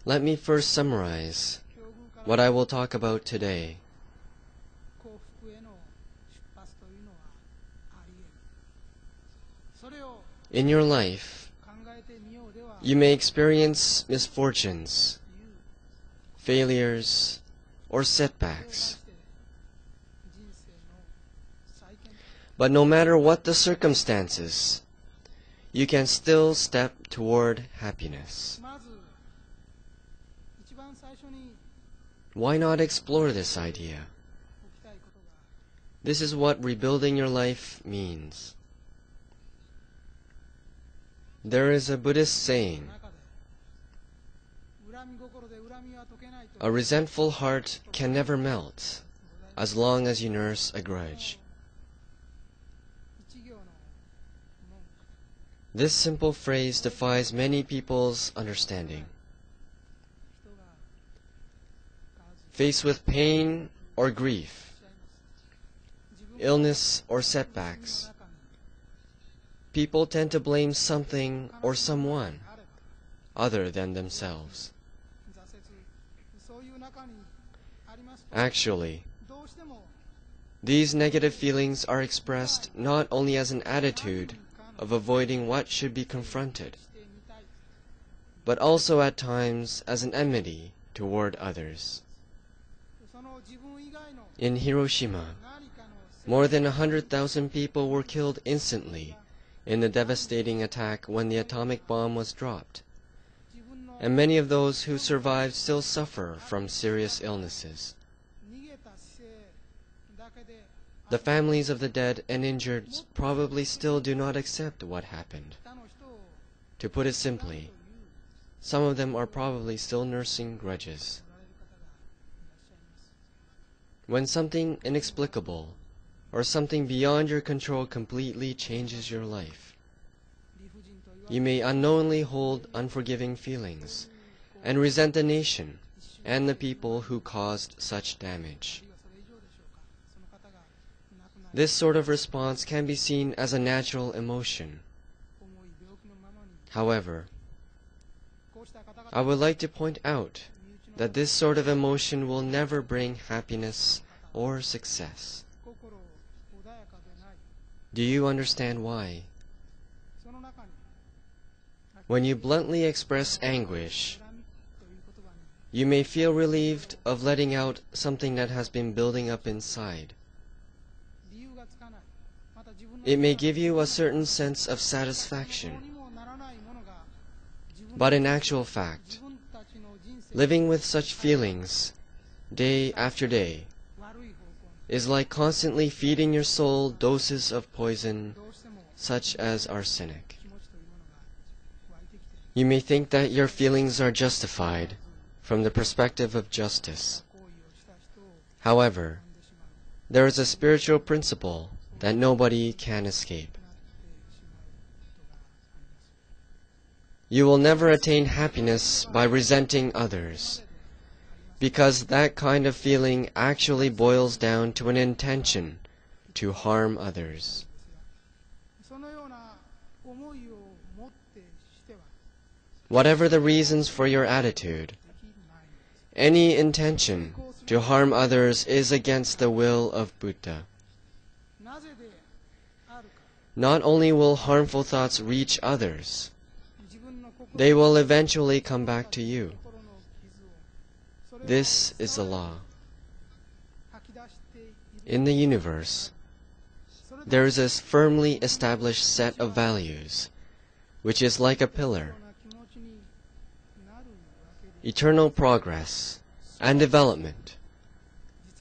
Let me first summarize what I will talk about today. In your life, you may experience misfortunes, failures, or setbacks. But no matter what the circumstances, you can still step toward happiness. Why not explore this idea? This is what rebuilding your life means. There is a Buddhist saying, "A resentful heart can never melt as long as you nurse a grudge." This simple phrase defies many people's understanding. Faced with pain or grief, illness or setbacks, people tend to blame something or someone other than themselves. Actually, these negative feelings are expressed not only as an attitude of avoiding what should be confronted, but also at times as an enmity toward others. In Hiroshima, more than 100,000 people were killed instantly in the devastating attack when the atomic bomb was dropped, and many of those who survived still suffer from serious illnesses. The families of the dead and injured probably still do not accept what happened. To put it simply, some of them are probably still nursing grudges. When something inexplicable or something beyond your control completely changes your life, you may unknowingly hold unforgiving feelings and resent the nation and the people who caused such damage. This sort of response can be seen as a natural emotion. However, I would like to point out that this sort of emotion will never bring happiness or success. Do you understand why? When you bluntly express anguish, you may feel relieved of letting out something that has been building up inside. It may give you a certain sense of satisfaction. But in actual fact, living with such feelings day after day is like constantly feeding your soul doses of poison such as arsenic. You may think that your feelings are justified from the perspective of justice. However, there is a spiritual principle that nobody can escape. You will never attain happiness by resenting others, because that kind of feeling actually boils down to an intention to harm others. Whatever the reasons for your attitude, any intention to harm others is against the will of Buddha. Not only will harmful thoughts reach others, they will eventually come back to you. This is the law. In the universe, there is a firmly established set of values, which is like a pillar. Eternal progress and development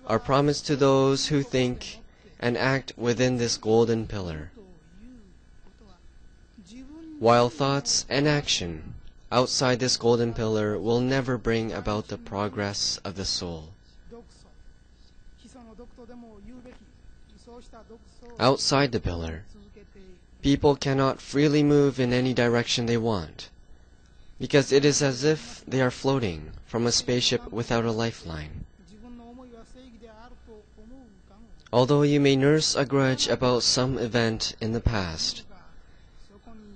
are promised to those who think and act within this golden pillar, while thoughts and action outside this golden pillar will never bring about the progress of the soul. Outside the pillar, people cannot freely move in any direction they want, because it is as if they are floating from a spaceship without a lifeline. Although you may nurse a grudge about some event in the past,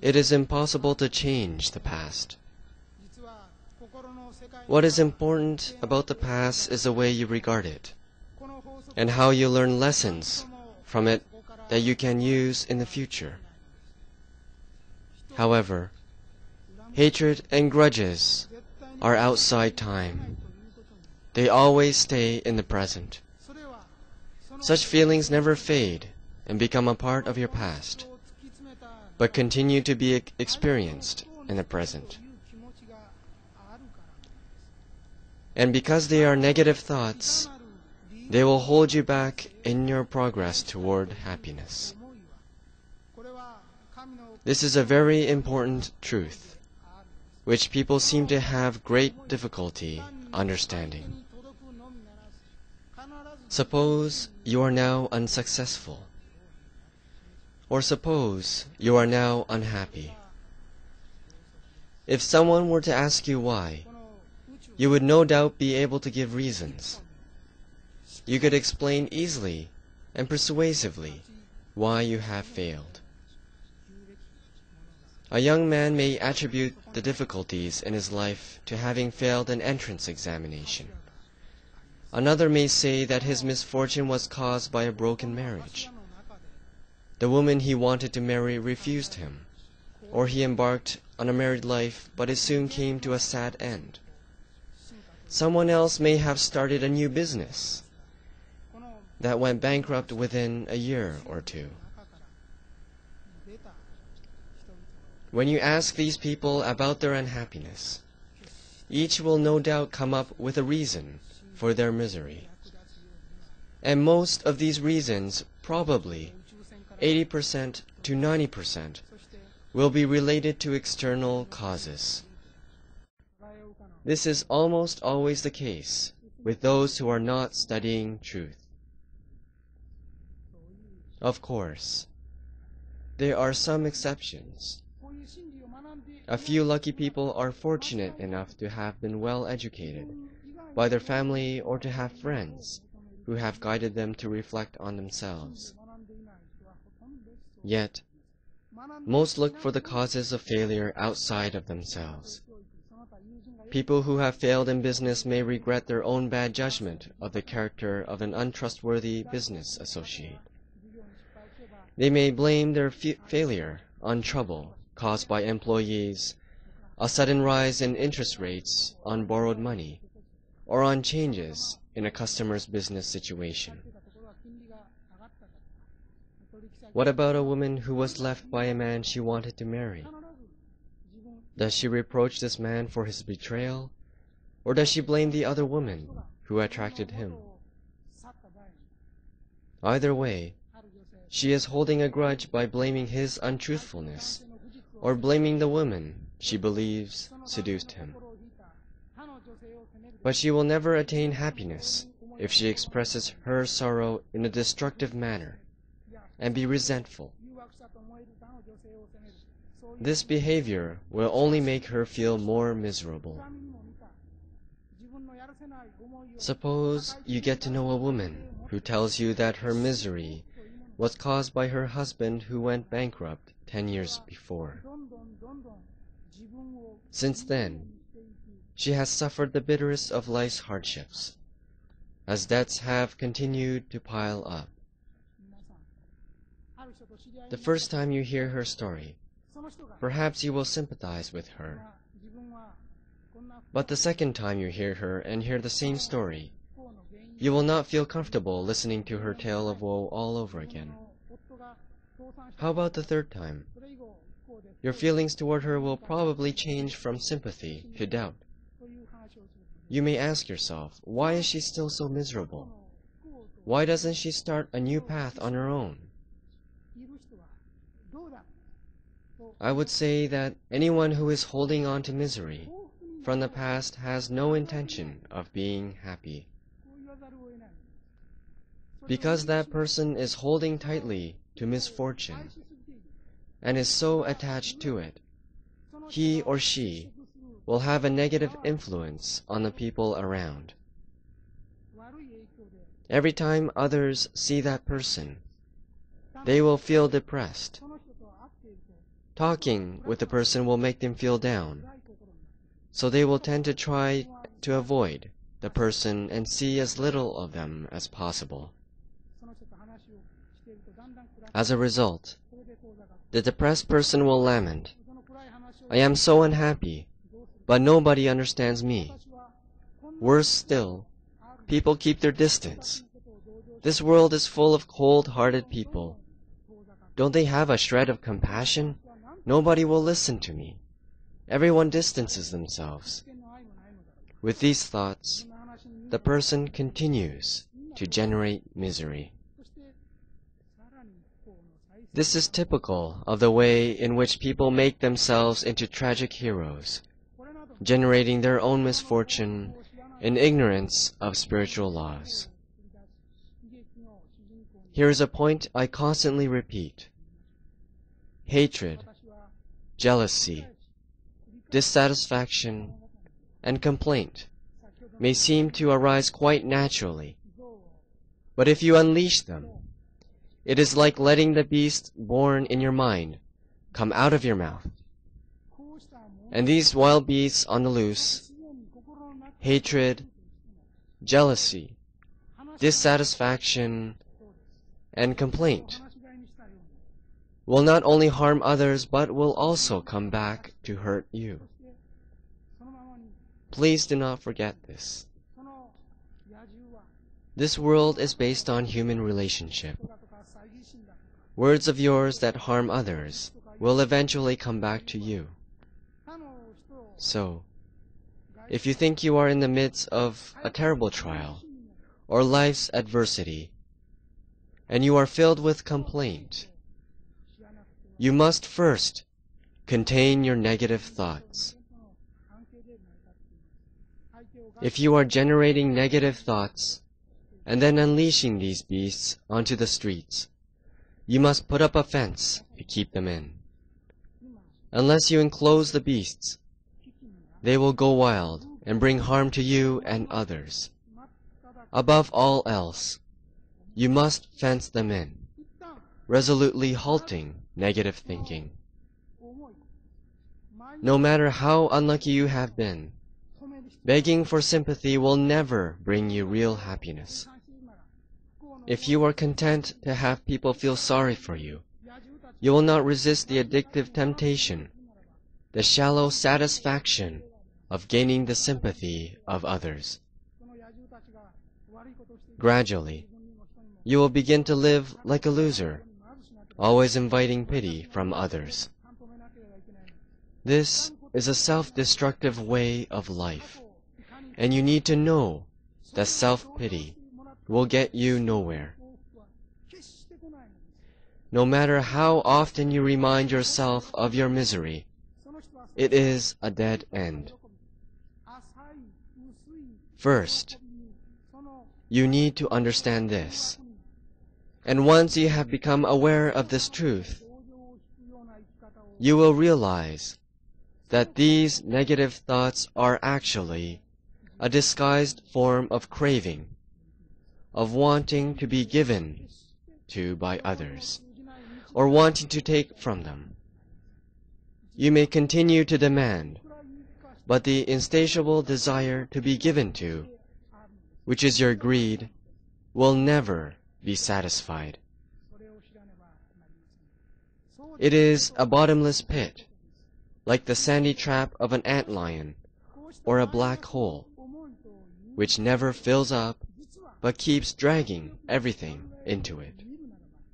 it is impossible to change the past. What is important about the past is the way you regard it, and how you learn lessons from it that you can use in the future. However, hatred and grudges are outside time. They always stay in the present. Such feelings never fade and become a part of your past, but continue to be experienced in the present. And because they are negative thoughts, they will hold you back in your progress toward happiness. This is a very important truth, which people seem to have great difficulty understanding. Suppose you are now unsuccessful, or suppose you are now unhappy. If someone were to ask you why, you would no doubt be able to give reasons. You could explain easily and persuasively why you have failed. A young man may attribute the difficulties in his life to having failed an entrance examination. Another may say that his misfortune was caused by a broken marriage. The woman he wanted to marry refused him, or he embarked on a married life, but it soon came to a sad end. Someone else may have started a new business that went bankrupt within a year or two. When you ask these people about their unhappiness, each will no doubt come up with a reason for their misery. And most of these reasons, probably 80% to 90%, will be related to external causes. This is almost always the case with those who are not studying truth. Of course, there are some exceptions. A few lucky people are fortunate enough to have been well educated by their family or to have friends who have guided them to reflect on themselves. Yet, most look for the causes of failure outside of themselves. People who have failed in business may regret their own bad judgment of the character of an untrustworthy business associate. They may blame their failure on trouble caused by employees, a sudden rise in interest rates on borrowed money, or on changes in a customer's business situation. What about a woman who was left by a man she wanted to marry? Does she reproach this man for his betrayal, or does she blame the other woman who attracted him? Either way, she is holding a grudge by blaming his untruthfulness, or blaming the woman she believes seduced him. But she will never attain happiness if she expresses her sorrow in a destructive manner and be resentful. This behavior will only make her feel more miserable. Suppose you get to know a woman who tells you that her misery was caused by her husband who went bankrupt 10 years before. Since then, she has suffered the bitterest of life's hardships, as debts have continued to pile up. The first time you hear her story, perhaps you will sympathize with her. But the second time you hear her and hear the same story, you will not feel comfortable listening to her tale of woe all over again. How about the third time? Your feelings toward her will probably change from sympathy to doubt. You may ask yourself, why is she still so miserable? Why doesn't she start a new path on her own? I would say that anyone who is holding on to misery from the past has no intention of being happy. Because that person is holding tightly to misfortune and is so attached to it, he or she will have a negative influence on the people around. Every time others see that person, they will feel depressed. Talking with the person will make them feel down, so they will tend to try to avoid the person and see as little of them as possible. As a result, the depressed person will lament, "I am so unhappy, but nobody understands me." Worse still, people keep their distance. This world is full of cold-hearted people. Don't they have a shred of compassion? Nobody will listen to me. Everyone distances themselves. With these thoughts, the person continues to generate misery. This is typical of the way in which people make themselves into tragic heroes, generating their own misfortune in ignorance of spiritual laws. Here is a point I constantly repeat. Hatred, jealousy, dissatisfaction, and complaint may seem to arise quite naturally, but if you unleash them, it is like letting the beast born in your mind come out of your mouth. And these wild beasts on the loose, hatred, jealousy, dissatisfaction, and complaint, will not only harm others but will also come back to hurt you. Please do not forget this. This world is based on human relationship. Words of yours that harm others will eventually come back to you. So, if you think you are in the midst of a terrible trial or life's adversity, and you are filled with complaint, you must first contain your negative thoughts. If you are generating negative thoughts and then unleashing these beasts onto the streets, you must put up a fence to keep them in. Unless you enclose the beasts, they will go wild and bring harm to you and others. Above all else, you must fence them in, resolutely halting negative thinking. No matter how unlucky you have been, begging for sympathy will never bring you real happiness. If you are content to have people feel sorry for you, you will not resist the addictive temptation, the shallow satisfaction of gaining the sympathy of others. Gradually, you will begin to live like a loser, always inviting pity from others. This is a self-destructive way of life, and you need to know that self-pity will get you nowhere. No matter how often you remind yourself of your misery, it is a dead end. First, you need to understand this. And once you have become aware of this truth, you will realize that these negative thoughts are actually a disguised form of craving, of wanting to be given to by others, or wanting to take from them. You may continue to demand, but the insatiable desire to be given to, which is your greed, will never be satisfied. It is a bottomless pit, like the sandy trap of an antlion or a black hole, which never fills up but keeps dragging everything into it.